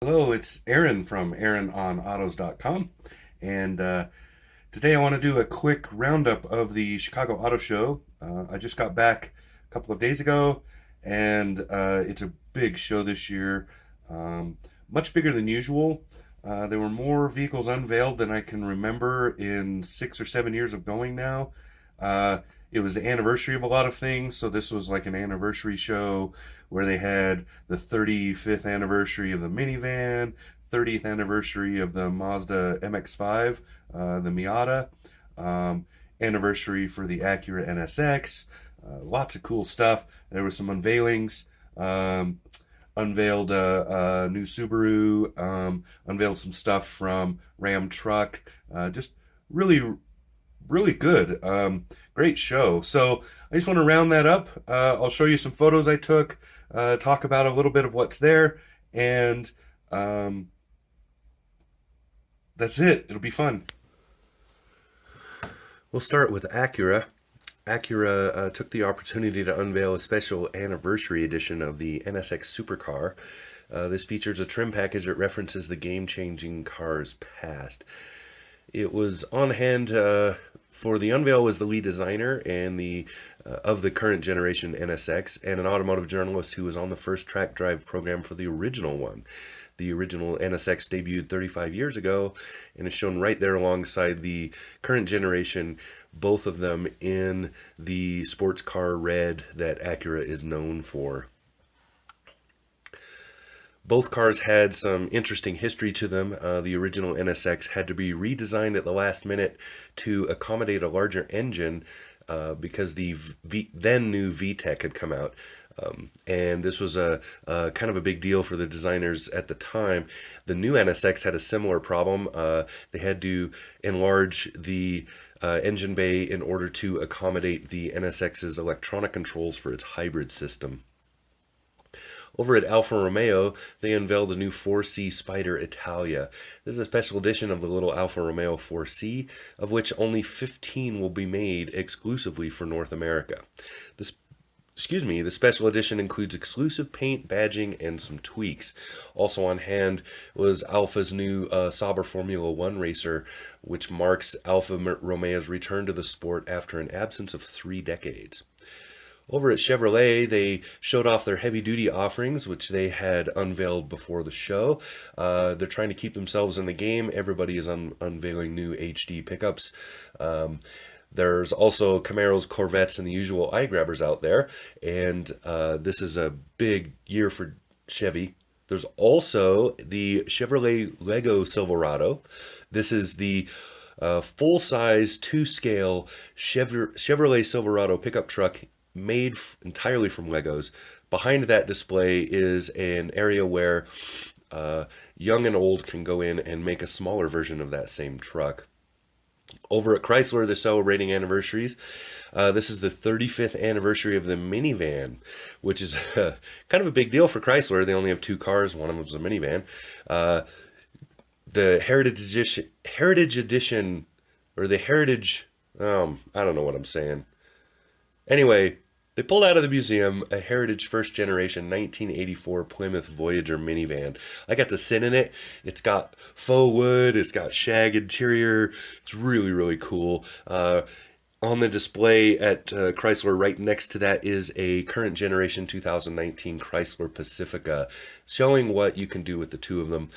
Hello, it's Aaron from AaronOnAutos.com, and today I want to do a quick roundup of the Chicago Auto Show. I just got back a couple of days ago, and it's a big show this year, much bigger than usual. There were more vehicles unveiled than I can remember in 6 or 7 years of going now. It was the anniversary of a lot of things, so this was like an anniversary show where they had the 35th anniversary of the minivan, 30th anniversary of the Mazda MX-5, the Miata, anniversary for the Acura NSX, lots of cool stuff. There was some unveilings. Unveiled a new Subaru, unveiled some stuff from Ram Truck. Just really, really good. Great show. So I just want to round that up. I'll show you some photos I took, talk about a little bit of what's there, and that's it. It'll be fun. We'll start with Acura. Acura took the opportunity to unveil a special anniversary edition of the NSX supercar. This features a trim package that references the game-changing car's past. It was on hand for the unveil was the lead designer and the of the current generation NSX and an automotive journalist who was on the first track drive program for the original one. The original NSX debuted 35 years ago and is shown right there alongside the current generation, both of them in the sports car red that Acura is known for. Both cars had some interesting history to them. The original NSX had to be redesigned at the last minute to accommodate a larger engine because the then new VTEC had come out. And this was a kind of a big deal for the designers at the time. The new NSX had a similar problem. They had to enlarge the engine bay in order to accommodate the NSX's electronic controls for its hybrid system. Over at Alfa Romeo, they unveiled a new 4C Spider Italia. This is a special edition of the little Alfa Romeo 4C, of which only 15 will be made exclusively for North America. The special edition includes exclusive paint, badging, and some tweaks. Also on hand was Alfa's new Sauber Formula One racer, which marks Alfa Romeo's return to the sport after an absence of 3 decades. Over at Chevrolet, they showed off their heavy-duty offerings, which they had unveiled before the show. They're trying to keep themselves in the game. Everybody is unveiling new HD pickups. There's also Camaros, Corvettes, and the usual eye grabbers out there. And this is a big year for Chevy. There's also the Chevrolet Lego Silverado. This is the full-size, 2-scale Chevrolet Silverado pickup truck made entirely from Legos. Behind that display is an area where young and old can go in and make a smaller version of that same truck. Over at Chrysler, they're celebrating anniversaries. This is the 35th anniversary of the minivan, which is kind of a big deal for Chrysler. They only have 2 cars. One of them is a minivan. The Heritage Edition, or the Heritage, I don't know what I'm saying. Anyway, they pulled out of the museum a Heritage First Generation 1984 Plymouth Voyager minivan. I got to sit in it. It's got faux wood. It's got shag interior. It's really, really cool. On the display at Chrysler, right next to that is a current generation 2019 Chrysler Pacifica, showing what you can do with the two of them.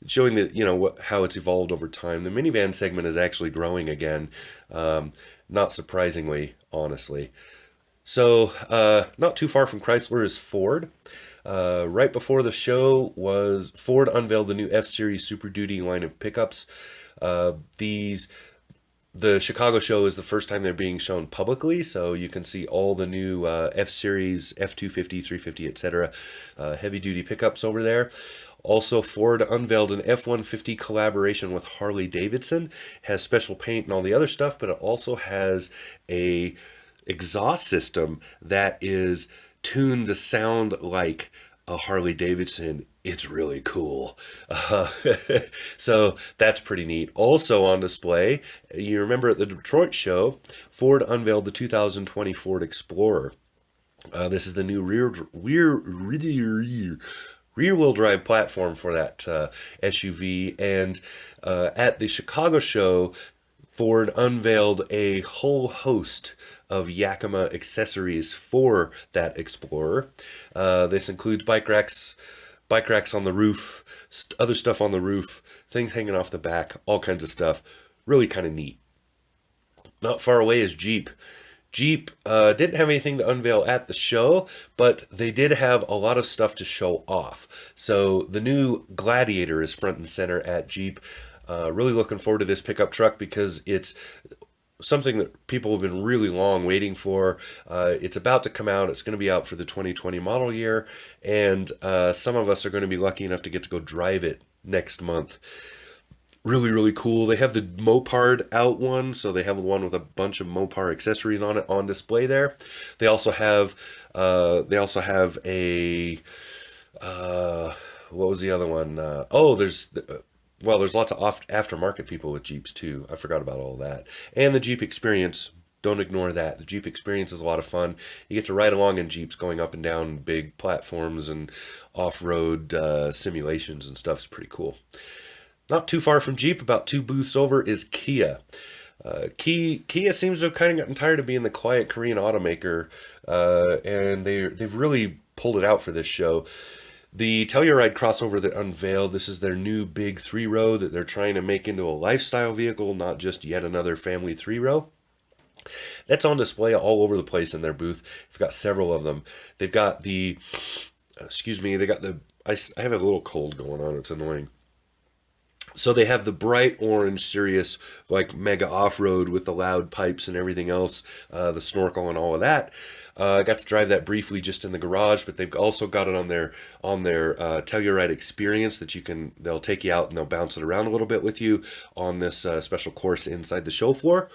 Showing that, how it's evolved over time. The minivan segment is actually growing again, not surprisingly, honestly. So, not too far from Chrysler is Ford. Right before the show Ford unveiled the new F-Series Super Duty line of pickups. The Chicago show is the first time they're being shown publicly, so you can see all the new F-Series, F-250, 350, etc. Heavy-duty pickups over there. Also, Ford unveiled an F-150 collaboration with Harley-Davidson. Has special paint and all the other stuff, but it also has a exhaust system that is tuned to sound like a Harley-Davidson. It's really cool. So that's pretty neat. Also on display, you remember at the Detroit show, Ford unveiled the 2020 Ford Explorer. This is the new rear-wheel drive platform for that SUV. And at the Chicago show, Ford unveiled a whole host of Yakima accessories for that Explorer. This includes bike racks on the roof, other stuff on the roof, things hanging off the back, all kinds of stuff. Really kind of neat. Not far away is Jeep. Jeep didn't have anything to unveil at the show, but they did have a lot of stuff to show off. So the new Gladiator is front and center at Jeep. Really looking forward to this pickup truck because it's something that people have been really long waiting for. It's about to come out. It's going to be out for the 2020 model year, and some of us are going to be lucky enough to get to go drive it next month. Really, really cool. They have the Mopar out one, so they have one with a bunch of Mopar accessories on it on display there. They also have a what was the other one? There's lots of aftermarket people with Jeeps too. I forgot about all that. And the Jeep Experience. Don't ignore that. The Jeep Experience is a lot of fun. You get to ride along in Jeeps going up and down big platforms and off-road simulations and stuff. It's pretty cool. Not too far from Jeep, about 2 booths over, is Kia. Kia seems to have kind of gotten tired of being the quiet Korean automaker, and they've really pulled it out for this show. The Telluride crossover that unveiled, this is their new big 3-row that they're trying to make into a lifestyle vehicle, not just yet another family 3-row. That's on display all over the place in their booth. They've got several of them. They've got I have a little cold going on, it's annoying. So they have the bright orange Sirius, like mega off-road with the loud pipes and everything else, the snorkel and all of that. I got to drive that briefly just in the garage, but they've also got it on their Telluride Experience that they'll take you out and they'll bounce it around a little bit with you on this special course inside the show floor.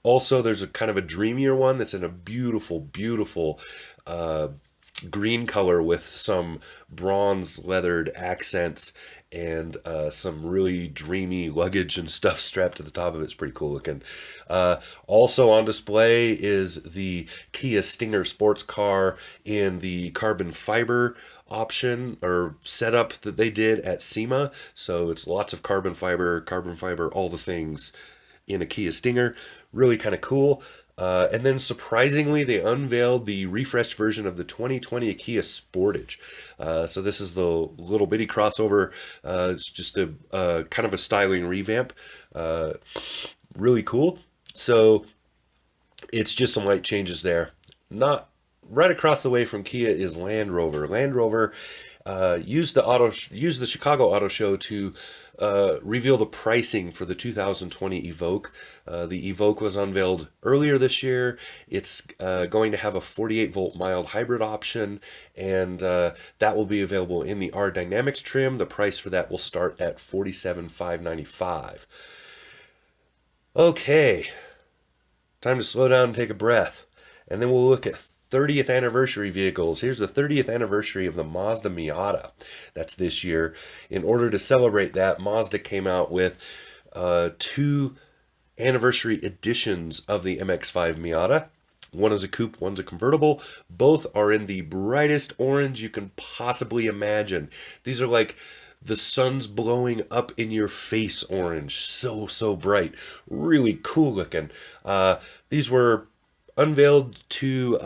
Also, there's a kind of a dreamier one that's in a beautiful, beautiful green color with some bronze leathered accents and some really dreamy luggage and stuff strapped to the top of it. It's pretty cool looking. Also on display is the Kia Stinger sports car in the carbon fiber option or setup that they did at SEMA. So it's lots of carbon fiber, all the things in a Kia Stinger. Really kind of cool. And then surprisingly, they unveiled the refreshed version of the 2020 Kia Sportage. So this is the little bitty crossover. It's just a kind of a styling revamp. Really cool. So it's just some light changes there. Not right across the way from Kia is Land Rover. Land Rover used the Chicago Auto Show to reveal the pricing for the 2020 Evoque. The Evoque was unveiled earlier this year. It's going to have a 48-volt mild hybrid option, and that will be available in the R Dynamics trim. The price for that will start at $47,595. Okay, time to slow down and take a breath, and then we'll look at 30th anniversary vehicles. Here's the 30th anniversary of the Mazda Miata. That's this year. In order to celebrate that, Mazda came out with 2 anniversary editions of the MX-5 Miata. One is a coupe, one's a convertible. Both are in the brightest orange you can possibly imagine. These are like the sun's blowing up in your face orange. So bright. Really cool looking. These were unveiled to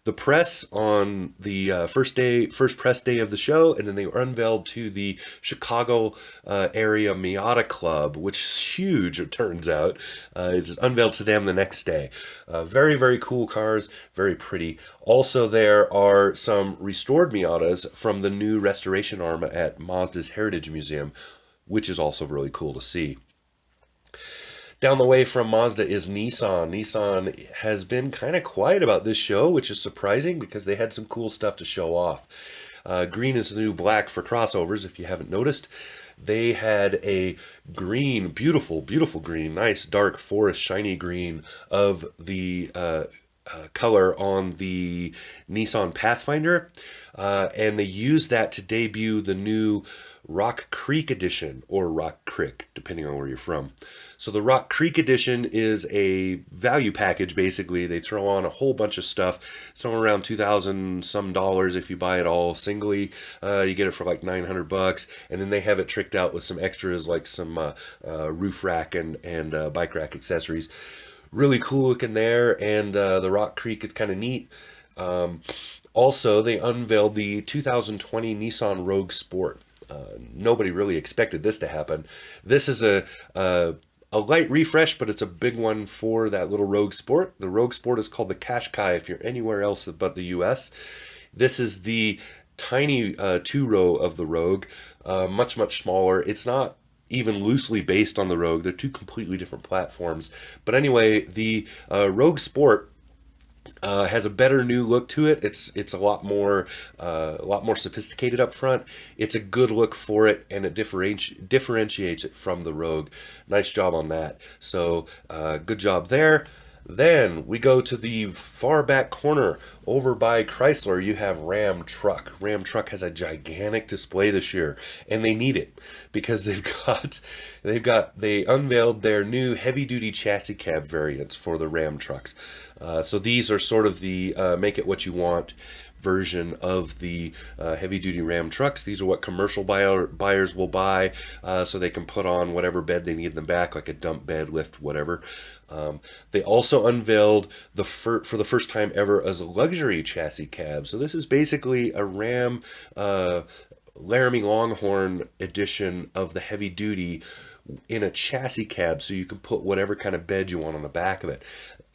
the press on the first press day of the show, and then they were unveiled to the Chicago area Miata Club, which is huge, it turns out. It was unveiled to them the next day. Very, very cool cars, very pretty. Also, there are some restored Miatas from the new restoration arm at Mazda's Heritage Museum, which is also really cool to see. Down the way from Mazda is Nissan. Nissan has been kind of quiet about this show, which is surprising because they had some cool stuff to show off. Green is the new black for crossovers, if you haven't noticed. They had a green, beautiful green, nice dark forest shiny green of the color on the Nissan Pathfinder. And they used that to debut the new Rock Creek Edition, or Rock Creek, depending on where you're from. So the Rock Creek Edition is a value package, basically. They throw on a whole bunch of stuff, somewhere around 2,000 some dollars if you buy it all singly. You get it for like 900 bucks, and then they have it tricked out with some extras like some roof rack and bike rack accessories. Really cool looking there, and the Rock Creek is kind of neat. Also, they unveiled the 2020 Nissan Rogue Sport. Nobody really expected this to happen. This is a light refresh, but it's a big one for that little Rogue Sport. The Rogue Sport is called the Qashqai if you're anywhere else but the US. This is the tiny two-row of the Rogue, much, much smaller. It's not even loosely based on the Rogue. They're two completely different platforms. But anyway, the Rogue Sport has a better new look to it. It's a lot more sophisticated up front. It's a good look for it, and it differentiates it from the Rogue. Nice job on that. So good job there. Then we go to the far back corner over by Chrysler. You have Ram Truck. Ram Truck has a gigantic display this year, and they need it because they unveiled their new heavy duty chassis cab variants for the Ram trucks. So these are sort of the make it what you want version of the heavy-duty Ram trucks. These are what commercial buyers will buy, so they can put on whatever bed they need in the back, like a dump bed, lift, whatever. They also unveiled for the first time ever as a luxury chassis cab. So this is basically a Ram Laramie Longhorn edition of the heavy-duty in a chassis cab, so you can put whatever kind of bed you want on the back of it.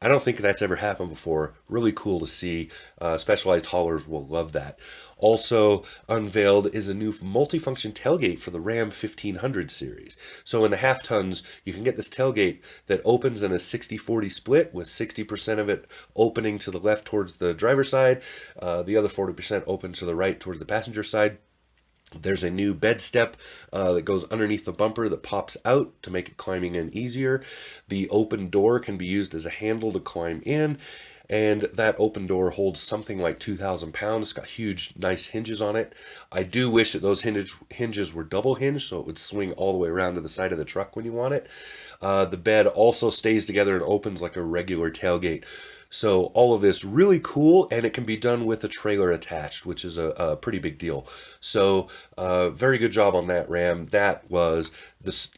I don't think that's ever happened before. Really cool to see. Specialized haulers will love that. Also unveiled is a new multifunction tailgate for the Ram 1500 series. So in the half tons, you can get this tailgate that opens in a 60-40 split, with 60% of it opening to the left towards the driver's side, the other 40% open to the right towards the passenger side. There's a new bed step that goes underneath the bumper that pops out to make it climbing in easier. The open door can be used as a handle to climb in, and that open door holds something like 2,000 pounds. It's got huge, nice hinges on it. I do wish that those hinges were double hinged, so it would swing all the way around to the side of the truck when you want it. The bed also stays together and opens like a regular tailgate. So all of this really cool, and it can be done with a trailer attached, which is a pretty big deal. So very good job on that, Ram. That was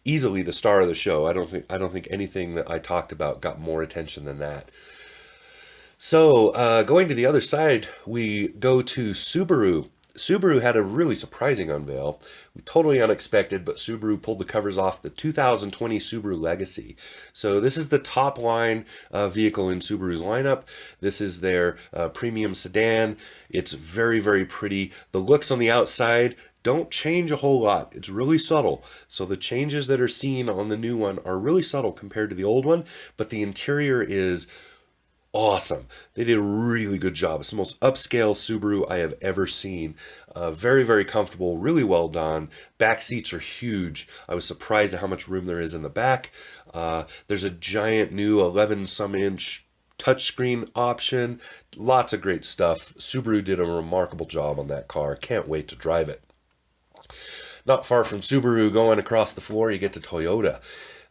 easily the star of the show. I don't think anything that I talked about got more attention than that. So going to the other side, we go to Subaru. Subaru had a really surprising unveil. Totally unexpected, but Subaru pulled the covers off the 2020 Subaru Legacy. So this is the top line vehicle in Subaru's lineup. This is their premium sedan. It's very, very pretty. The looks on the outside don't change a whole lot. It's really subtle. So the changes that are seen on the new one are really subtle compared to the old one, but the interior is awesome. They did a really good job. It's the most upscale Subaru I have ever seen. Very, very comfortable, really well done. Back seats are huge. I was surprised at how much room there is in the back. There's a giant new 11 some inch touchscreen option. Lots of great stuff. Subaru did a remarkable job on that car. Can't wait to drive it. Not far from Subaru, going across the floor, you get to Toyota.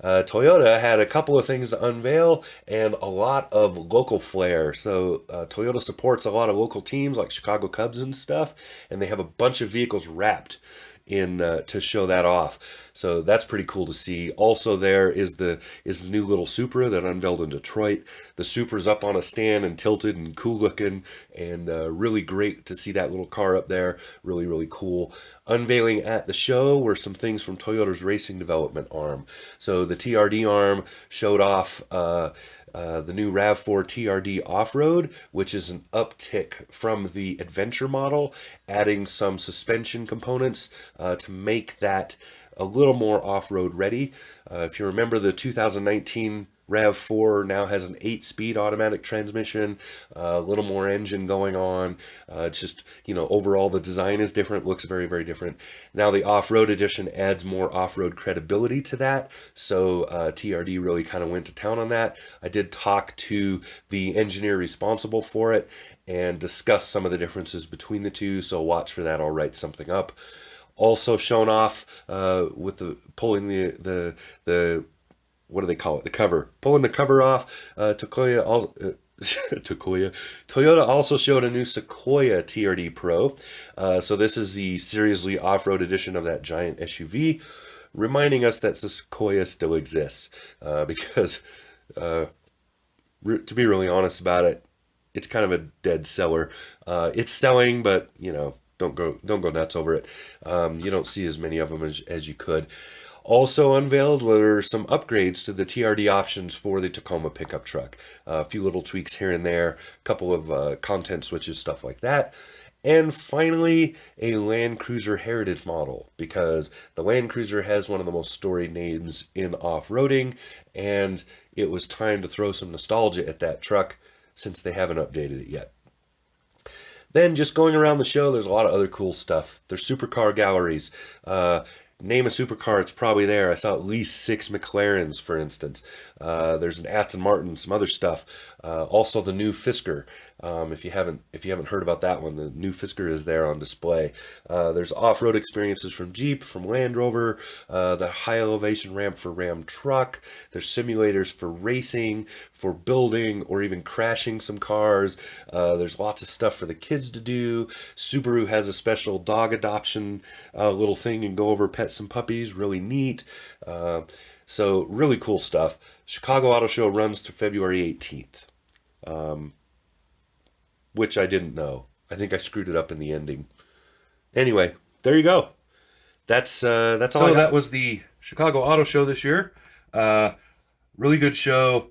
Toyota had a couple of things to unveil and a lot of local flair. So Toyota supports a lot of local teams like Chicago Cubs and stuff, and they have a bunch of vehicles wrapped in to show that off. So that's pretty cool to see. Also, there is the new little Supra that unveiled in Detroit. The Supra's up on a stand and tilted and cool looking, and really great to see that little car up there. Really, really cool. Unveiling at the show were some things from Toyota's racing development arm. So the TRD arm showed off the new RAV4 TRD Off-Road, which is an uptick from the Adventure model, adding some suspension components to make that a little more off-road ready. If you remember, the 2019 RAV4 now has an 8-speed automatic transmission, a little more engine going on. It's just, overall the design is different, looks very, very different. Now the off-road edition adds more off-road credibility to that, so TRD really kind of went to town on that. I did talk to the engineer responsible for it and discuss some of the differences between the two, so watch for that. I'll write something up. Also shown off with the pulling the what do they call it? The cover. Pulling the cover off. Toyota also showed a new Sequoia TRD Pro. So this is the seriously off-road edition of that giant SUV, reminding us that the Sequoia still exists. Because to be really honest about it, it's kind of a dead seller. It's selling, but don't go nuts over it. You don't see as many of them as you could. Also unveiled were some upgrades to the TRD options for the Tacoma pickup truck. A few little tweaks here and there, a couple of content switches, stuff like that. And finally, a Land Cruiser Heritage model, because the Land Cruiser has one of the most storied names in off-roading, and it was time to throw some nostalgia at that truck since they haven't updated it yet. Then just going around the show, there's a lot of other cool stuff. There's supercar galleries. Name a supercar, it's probably there. I saw at least 6 McLarens, for instance. There's an Aston Martin, some other stuff. Also the new Fisker. If you haven't heard about that one, the new Fisker is there on display. There's off-road experiences from Jeep, from Land Rover, the high elevation ramp for Ram truck. There's simulators for racing, for building, or even crashing some cars. There's lots of stuff for the kids to do. Subaru has a special dog adoption little thing and go over pet some puppies. Really neat. So really cool stuff. Chicago Auto Show runs through February 18th. Which I didn't know. I think I screwed it up in the ending. Anyway, there you go. That's all. So that was the Chicago Auto Show this year. Really good show.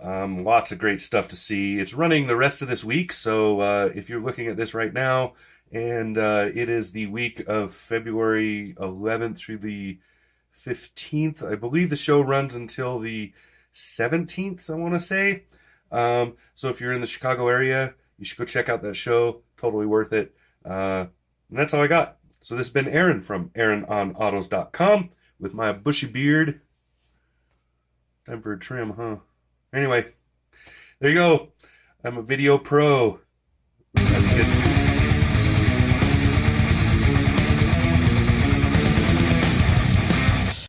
Lots of great stuff to see. It's running the rest of this week, so if you're looking at this right now, and it is the week of February 11th through the 15th. I believe the show runs until the 17th, I want to say. So if you're in the Chicago area, you should go check out that show. Totally worth it. And that's all I got. So this has been Aaron from AaronOnAutos.com with my bushy beard. Time for a trim, huh? Anyway, there you go. I'm a video pro. Have a good